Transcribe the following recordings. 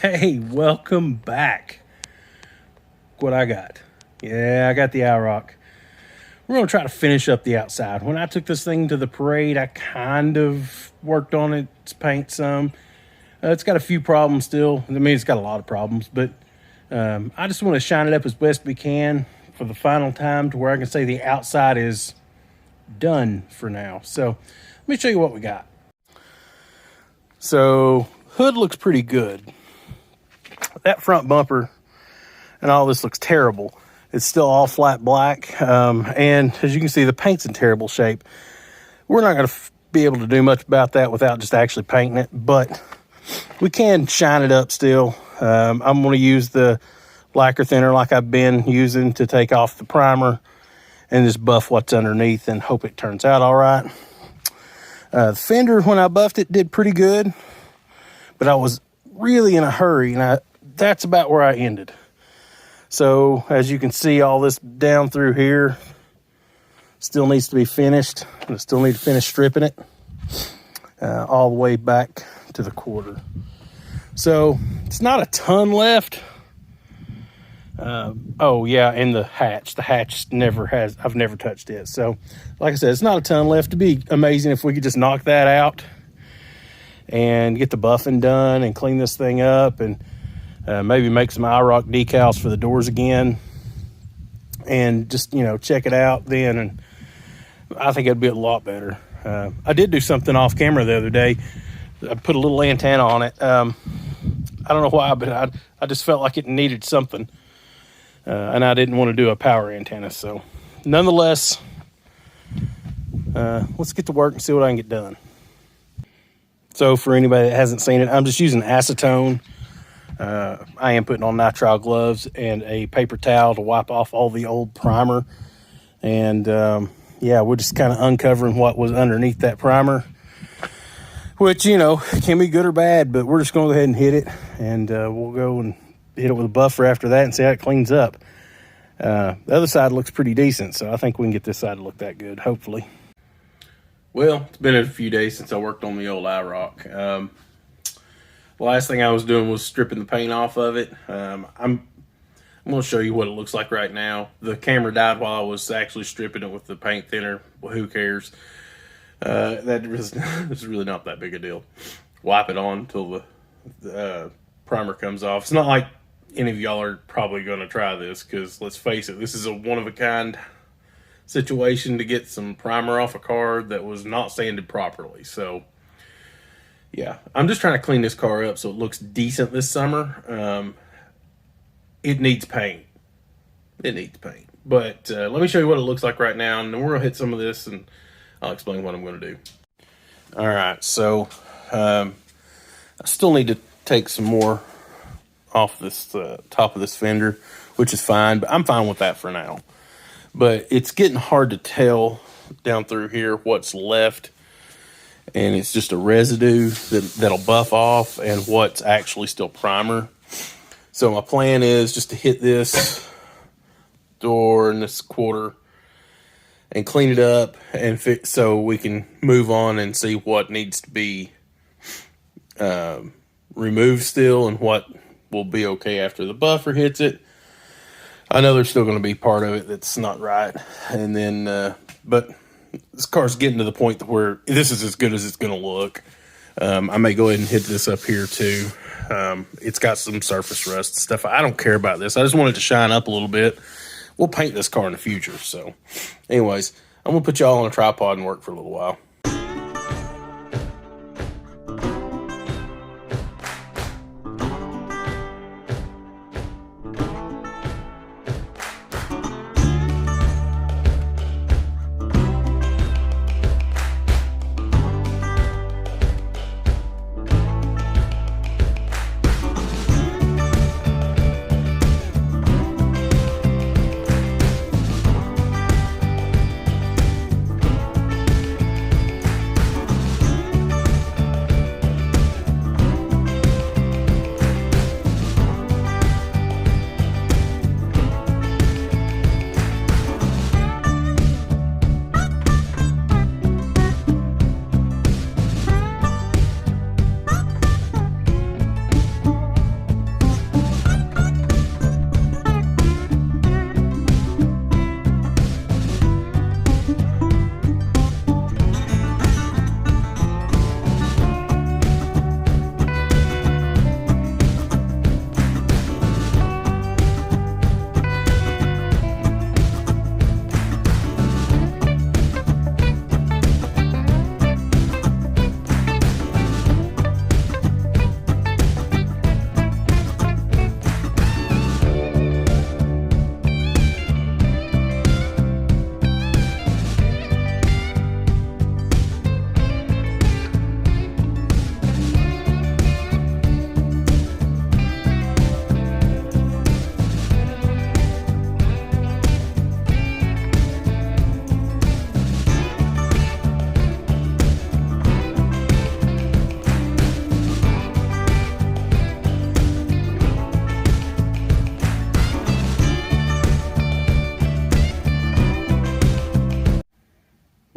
Hey, welcome back. What I got? Yeah, I got the IROC. We're going to try to finish up the outside. When I took this thing to the parade, I kind of worked on its paint some. It's got a few problems still. I mean, it's got a lot of problems, but I just want to shine it up as best we can for the final time to where I can say the outside is done for now. So let me show you what we got. So hood looks pretty good. That front bumper and all this looks terrible. It's still all flat black. And as you can see, the paint's in terrible shape. We're not going to be able to do much about that without just actually painting it, but we can shine it up still. I'm going to use the lacquer thinner like I've been using to take off the primer and just buff what's underneath and hope it turns out all right. The fender, when I buffed it, did pretty good, but I was really in a hurry, and that's about where I ended. So as you can see, all this down through here still needs to be finished. I still need to finish stripping it all the way back to the quarter. So it's not a ton left. Oh yeah, and the hatch I've never touched it. So like I said, it's not a ton left. It'd be amazing if we could just knock that out and get the buffing done and clean this thing up, and maybe make some IROC decals for the doors again, and just, check it out then. And I think it'd be a lot better. I did do something off camera the other day. I put a little antenna on it. I don't know why, but I just felt like it needed something. And I didn't want to do a power antenna. So nonetheless, let's get to work and see what I can get done. So for anybody that hasn't seen it, I'm just using acetone. I am putting on nitrile gloves and a paper towel to wipe off all the old primer. And yeah, we're just kind of uncovering what was underneath that primer, which, can be good or bad, but we're just going to go ahead and hit it. And we'll go and hit it with a buffer after that and see how it cleans up. The other side looks pretty decent, so I think we can get this side to look that good, hopefully. Well, it's been a few days since I worked on the old IROC. The last thing I was doing was stripping the paint off of it. I'm going to show you what it looks like right now. The camera died while I was actually stripping it with the paint thinner. Well, who cares? It's really not that big a deal. Wipe it on until the primer comes off. It's not like any of y'all are probably going to try this, because let's face it, this is a one-of-a-kind situation to get some primer off a car that was not sanded properly. So yeah, I'm just trying to clean this car up so it looks decent this summer. It needs paint. But let me show you what it looks like right now, and then we're gonna hit some of this and I'll explain what I'm gonna do. All right, so I still need to take some more off this top of this fender, which is fine, but I'm fine with that for now. But it's getting hard to tell down through here what's left, and it's just a residue that'll buff off and what's actually still primer. So my plan is just to hit this door and this quarter and clean it up and fix, so we can move on and see what needs to be removed still and what will be okay after the buffer hits it. I know there's still going to be part of it that's not right. And then, but this car's getting to the point where this is as good as it's going to look. I may go ahead and hit this up here too. It's got some surface rust and stuff. I don't care about this. I just want it to shine up a little bit. We'll paint this car in the future. So anyways, I'm going to put y'all on a tripod and work for a little while.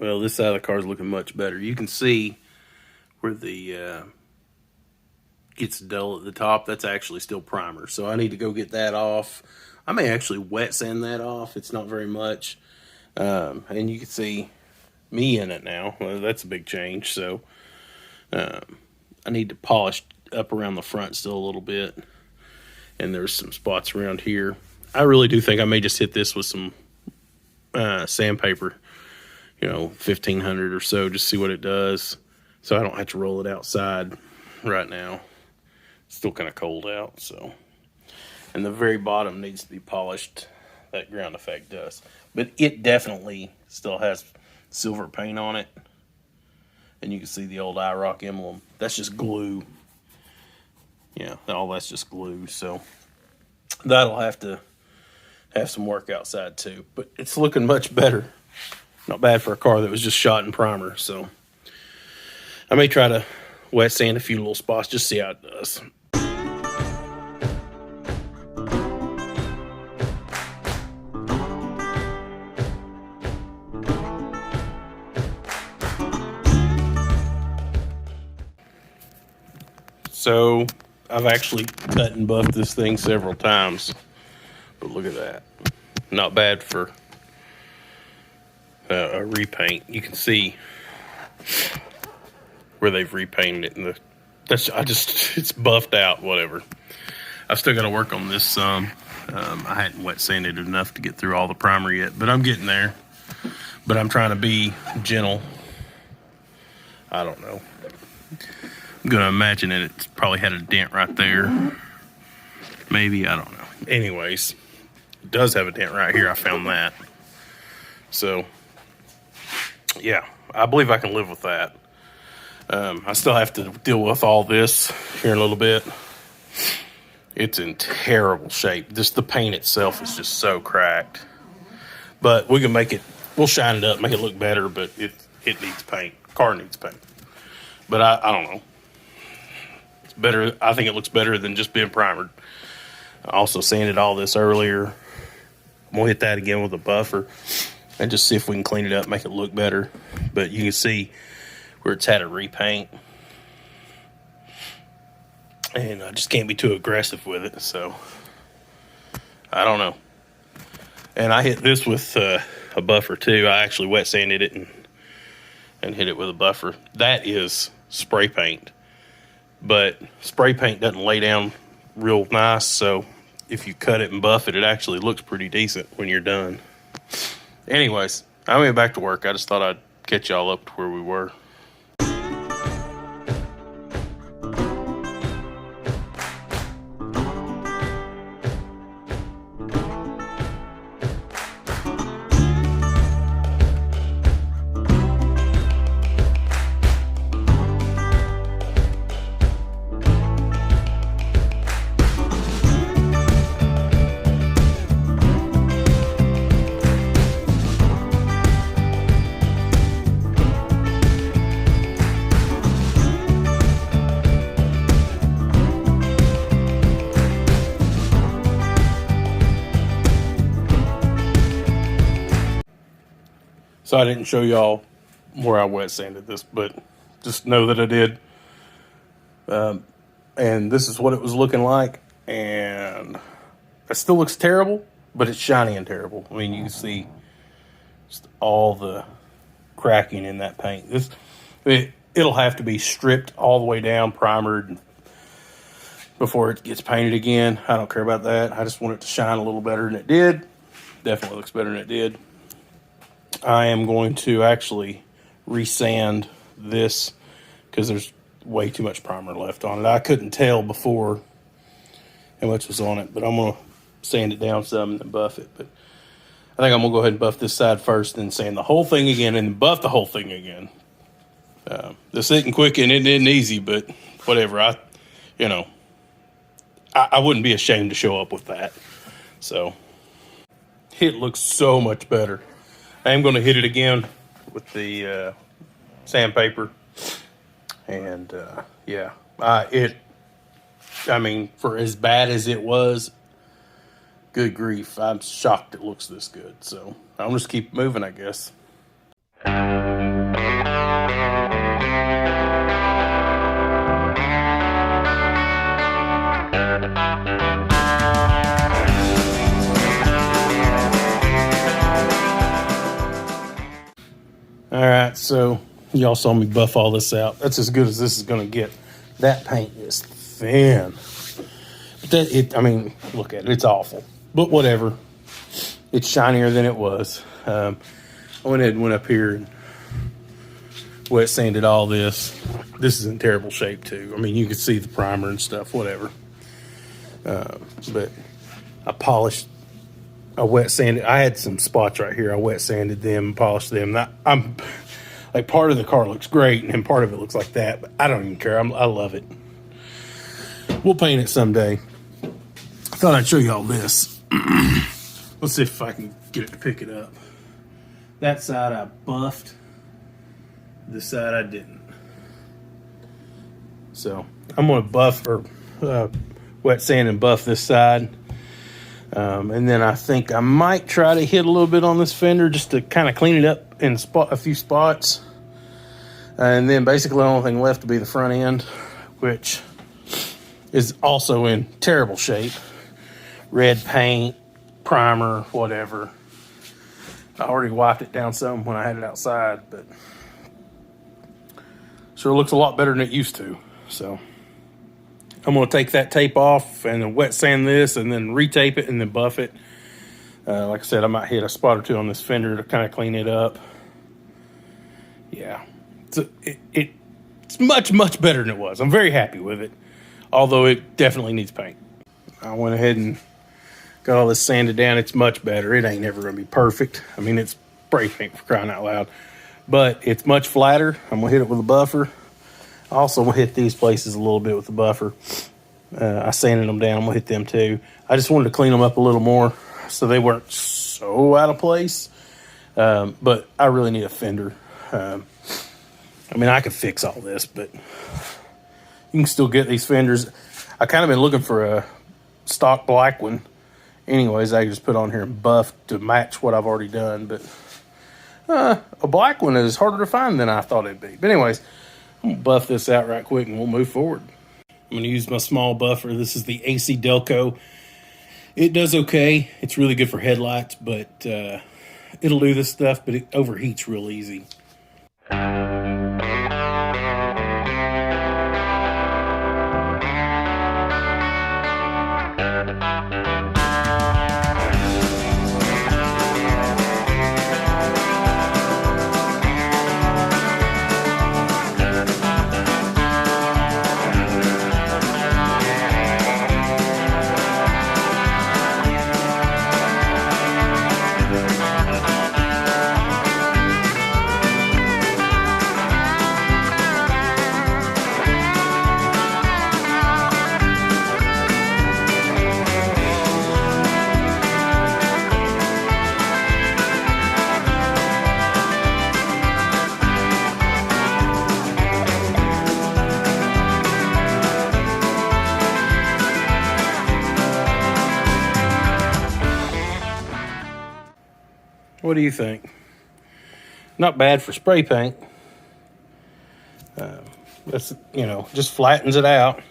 Well, this side of the car is looking much better. You can see where the gets dull at the top. That's actually still primer, so I need to go get that off. I may actually wet sand that off. It's not very much, and you can see me in it now. Well, that's a big change. So I need to polish up around the front still a little bit, and there's some spots around here. I really do think I may just hit this with some sandpaper, 1500 or so, just see what it does, so I don't have to roll it outside right now. It's still kind of cold out, so. And the very bottom needs to be polished. That ground effect does, but it definitely still has silver paint on it, and you can see the old IROC emblem. That's just glue. Yeah, all that's just glue, so that'll have to have some work outside too, but it's looking much better. Not bad for a car that was just shot in primer. So I may try to wet sand a few little spots, just see how it does. So I've actually cut and buffed this thing several times, but look at that. Not bad for a repaint. You can see where they've repainted it, and it's buffed out. Whatever. I've still got to work on this some. I hadn't wet sanded enough to get through all the primer yet, but I'm getting there. But I'm trying to be gentle. I don't know. I'm gonna imagine that it's probably had a dent right there. Maybe, I don't know. Anyways, it does have a dent right here. I found that. So, yeah, I believe I can live with that. I still have to deal with all this here in a little bit. It's in terrible shape. Just the paint itself is just so cracked. But we can make it, we'll shine it up, make it look better, but it needs paint. Car needs paint. But I don't know. It's better. I think it looks better than just being primered. I also sanded all this earlier. I'm going to hit that again with a buffer and just see if we can clean it up, make it look better. But you can see where it's had a repaint. And I just can't be too aggressive with it, so I don't know. And I hit this with a buffer too. I actually wet sanded it and hit it with a buffer. That is spray paint, but spray paint doesn't lay down real nice, so if you cut it and buff it, it actually looks pretty decent when you're done. Anyways, I went back to work. I just thought I'd catch y'all up to where we were. So I didn't show y'all where I wet sanded this, but just know that I did. And this is what it was looking like. And it still looks terrible, but it's shiny and terrible. I mean, you can see just all the cracking in that paint. It'll have to be stripped all the way down, primered, before it gets painted again. I don't care about that. I just want it to shine a little better than it did. Definitely looks better than it did. I am going to actually resand this because there's way too much primer left on it. I couldn't tell before how much was on it, but I'm going to sand it down some and then buff it. But I think I'm going to go ahead and buff this side first, then sand the whole thing again and buff the whole thing again. This isn't quick and it isn't easy, but whatever. I wouldn't be ashamed to show up with that. So it looks so much better. I am going to hit it again with the sandpaper. And, yeah. I mean, for as bad as it was, good grief, I'm shocked it looks this good. So I'll just keep moving, I guess. All right, so y'all saw me buff all this out. That's as good as this is going to get. That paint is thin. But I mean, look at it. It's awful. But whatever. It's shinier than it was. I went ahead and went up here and wet sanded all this. This is in terrible shape, too. I mean, you can see the primer and stuff, whatever. But I polished. I wet sanded. I had some spots right here. I wet sanded them, polished them. I'm like, part of the car looks great, and then part of it looks like that. But I don't even care. I love it. We'll paint it someday. I thought I'd show you all this. Let's see if I can get it to pick it up. That side I buffed. This side I didn't. So I'm going to buff or wet sand and buff this side. And then I think I might try to hit a little bit on this fender just to kind of clean it up in a few spots. And then basically the only thing left to be the front end, which is also in terrible shape. Red paint, primer, whatever. I already wiped it down some when I had it outside, but sure looks a lot better than it used to. So I'm going to take that tape off and then wet sand this and then retape it and then buff it. Like I said, I might hit a spot or two on this fender to kind of clean it up. Yeah, it's much, much better than it was. I'm very happy with it, although it definitely needs paint. I went ahead and got all this sanded down. It's much better. It ain't never going to be perfect. I mean, it's spray paint for crying out loud. But it's much flatter. I'm going to hit it with a buffer. I also will hit these places a little bit with the buffer. I sanded them down. I'm going to hit them too. I just wanted to clean them up a little more so they weren't so out of place. But I really need a fender. I mean, I could fix all this, but you can still get these fenders. I kind of been looking for a stock black one. Anyways, I just put on here and buff to match what I've already done. But a black one is harder to find than I thought it'd be. But anyways, I'm going to buff this out right quick and we'll move forward. I'm going to use my small buffer. This is the AC Delco. It does okay. It's really good for headlights, but it'll do this stuff, but it overheats real easy. What do you think? Not bad for spray paint. That's, just flattens it out.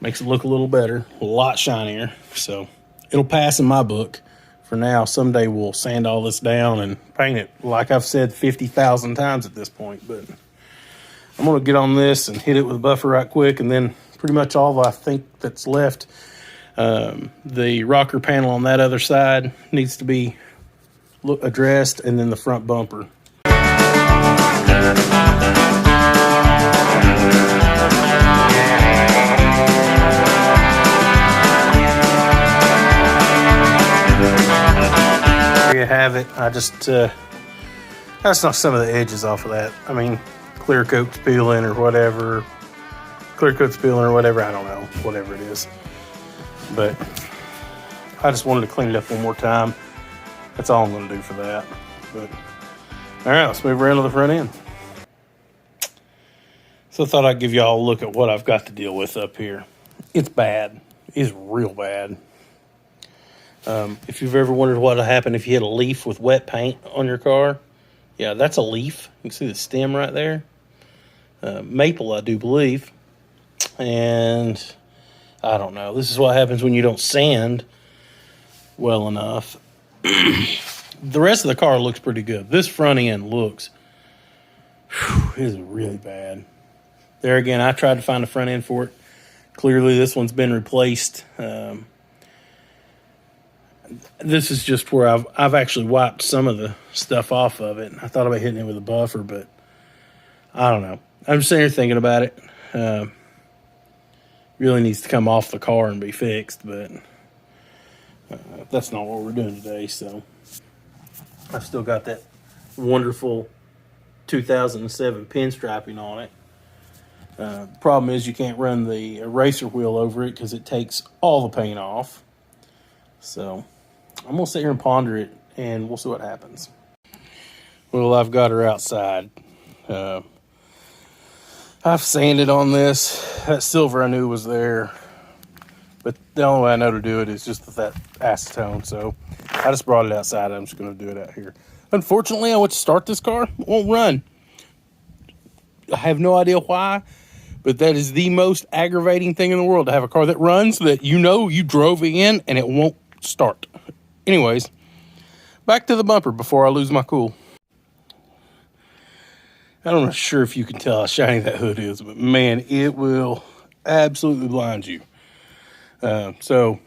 Makes it look a little better, a lot shinier. So it'll pass in my book. For now, someday we'll sand all this down and paint it. Like I've said 50,000 times at this point. But I'm going to get on this and hit it with a buffer right quick. And then pretty much all I think that's left. The rocker panel on that other side needs to be addressed, and then the front bumper. There you have it. I just knocked some of the edges off of that. I mean, clear coat's peeling or whatever. I don't know, whatever it is. But I just wanted to clean it up one more time. That's all I'm going to do for that. But all right, let's move around to the front end. So I thought I'd give y'all a look at what I've got to deal with up here. It's bad. It's real bad. If you've ever wondered what would happen if you hit a leaf with wet paint on your car, yeah, that's a leaf. You can see the stem right there. Maple, I do believe. And I don't know. This is what happens when you don't sand well enough. The rest of the car looks pretty good. This front end looks is really bad. There again, I tried to find a front end for it. Clearly, this one's been replaced. This is just where I've actually wiped some of the stuff off of it. I thought about hitting it with a buffer, but I don't know. I'm just sitting here thinking about it. Really needs to come off the car and be fixed, but that's not what we're doing today. So I've still got that wonderful 2007 pinstriping on it. The problem is you can't run the eraser wheel over it because it takes all the paint off. So I'm going to sit here and ponder it, and we'll see what happens. Well, I've got her outside. I've sanded on this. That silver I knew was there, but the only way I know to do it is just with that acetone. So I just brought it outside. I'm just going to do it out here. Unfortunately, I went to start this car. It won't run. I have no idea why, but that is the most aggravating thing in the world, to have a car that runs that you know you drove in and it won't start. Anyways, back to the bumper before I lose my cool. I'm not sure if you can tell how shiny that hood is, but man, it will absolutely blind you. So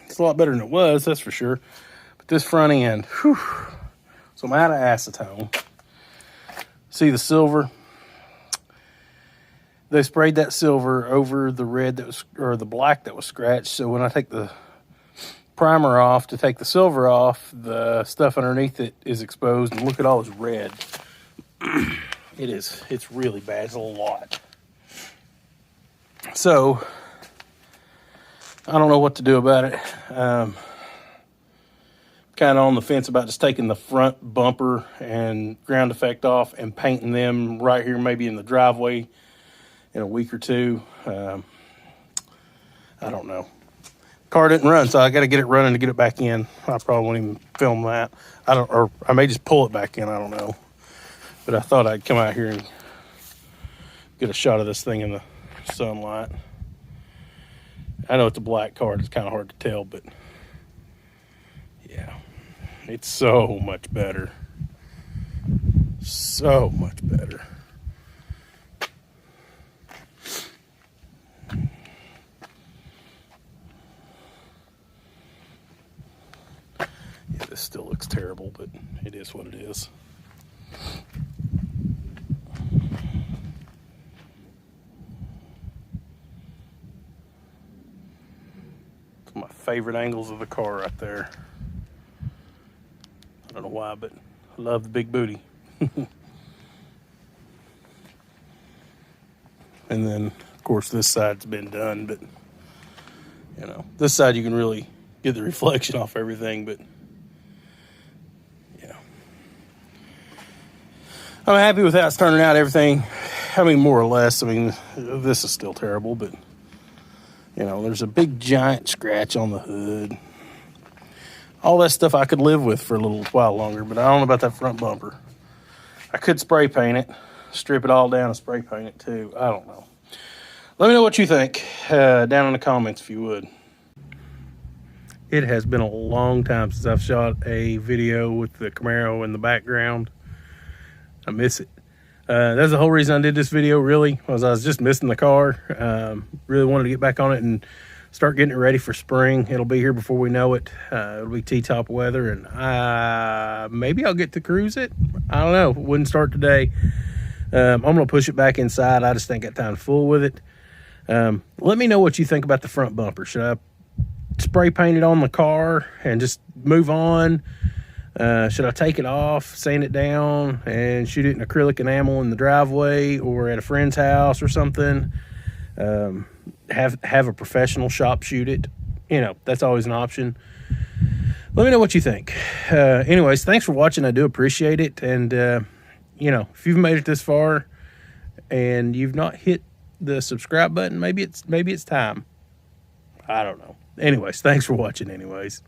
it's a lot better than it was, that's for sure. But this front end, whew. So I'm out of acetone. See the silver? They sprayed that silver over the red that was, or the black that was scratched. So when I take the primer off to take the silver off, the stuff underneath it is exposed, and look at all this red. It's really bad. It's a lot. So I don't know what to do about it. Kind of on the fence about just taking the front bumper and ground effect off and painting them right here, maybe in the driveway in a week or two. I don't know. Car didn't run, so I got to get it running to get it back in. I probably won't even film that. Or I may just pull it back in. I don't know. But I thought I'd come out here and get a shot of this thing in the sunlight. I know it's a black car. It's kind of hard to tell, but yeah, it's so much better. So much better. Yeah, this still looks terrible, but it is what it is. It's my favorite angles of the car right there. I don't know why, but I love the big booty. And then, of course, this side's been done, but, you know, this side you can really get the reflection off everything, but, yeah. I'm happy with how it's turning out, everything. I mean, more or less. I mean, this is still terrible, but, you know, there's a big giant scratch on the hood. All that stuff I could live with for a little while longer, but I don't know about that front bumper. I could spray paint it, strip it all down and spray paint it too. I don't know. Let me know what you think down in the comments if you would. It has been a long time since I've shot a video with the Camaro in the background. I miss it. That's the whole reason I did this video, really, was I was just missing the car. Really wanted to get back on it and start getting it ready for spring. It'll be here before we know it. It'll be T-top weather, and maybe I'll get to cruise it. I don't know. It wouldn't start today. I'm going to push it back inside. I just ain't got time to fool with it. Let me know what you think about the front bumper. Should I spray paint it on the car and just move on? Should I take it off, sand it down, and shoot it in acrylic enamel in the driveway or at a friend's house or something? Have a professional shop shoot it. You know, that's always an option. Let me know what you think. Anyways, thanks for watching. I do appreciate it. And, you know, if you've made it this far and you've not hit the subscribe button, maybe it's time. I don't know. Anyways, thanks for watching anyways.